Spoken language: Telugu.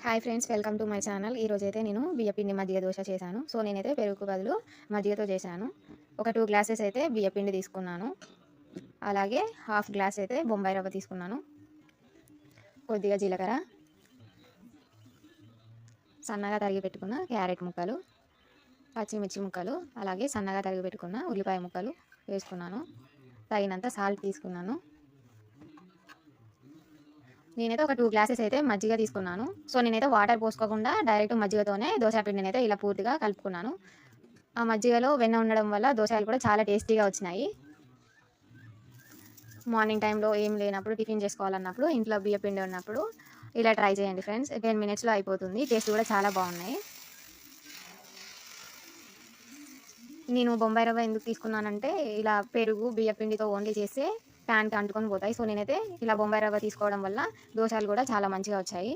Hi friends, welcome to my channel. ఈరోజైతే నేను బియ్యపిండి మజ్జిగ దోశ చేశాను. సో నేనైతే పెరుగుకు బదులు మజ్జిగతో చేశాను. ఒక 2 గ్లాసెస్ అయితే బియ్యపిండి తీసుకున్నాను. అలాగే హాఫ్ గ్లాస్ అయితే బొంబాయి రవ్వ తీసుకున్నాను. కొద్దిగా జీలకర్ర, సన్నగా తరిగి పెట్టుకున్న క్యారెట్ ముక్కలు, పచ్చిమిర్చి ముక్కలు, అలాగే సన్నగా తరిగి పెట్టుకున్న ఉల్లిపాయ ముక్కలు వేసుకున్నాను. తగినంత సాల్ట్ తీసుకున్నాను. నేనైతే ఒక 2 గ్లాసెస్ అయితే మజ్జిగ తీసుకున్నాను. సో నేనైతే వాటర్ పోసుకోకుండా డైరెక్ట్ మజ్జిగతోనే దోశ పిండిని అయితే ఇలా పూర్తిగా కలుపుకున్నాను. ఆ మజ్జిగలో వెన్న ఉండడం వల్ల దోశలు కూడా చాలా టేస్టీగా వచ్చినాయి. మార్నింగ్ టైంలో ఏం లేనప్పుడు, టిఫిన్ చేసుకోవాలన్నప్పుడు, ఇంట్లో బియ్య పిండి ఉన్నప్పుడు ఇలా ట్రై చేయండి ఫ్రెండ్స్. 10 మినిట్స్లో అయిపోతుంది. టేస్ట్ కూడా చాలా బాగున్నాయి. నేను బొంబాయి రవ్వ ఎందుకు తీసుకున్నానంటే, ఇలా పెరుగు బియ్య పిండితో ఓన్లీ చేస్తే ప్యాన్కి అంటుకొని పోతాయి. సో నేనైతే ఇలా బొంబాయి రవ్వ తీసుకోవడం వల్ల దోశలు కూడా చాలా మంచిగా వచ్చాయి.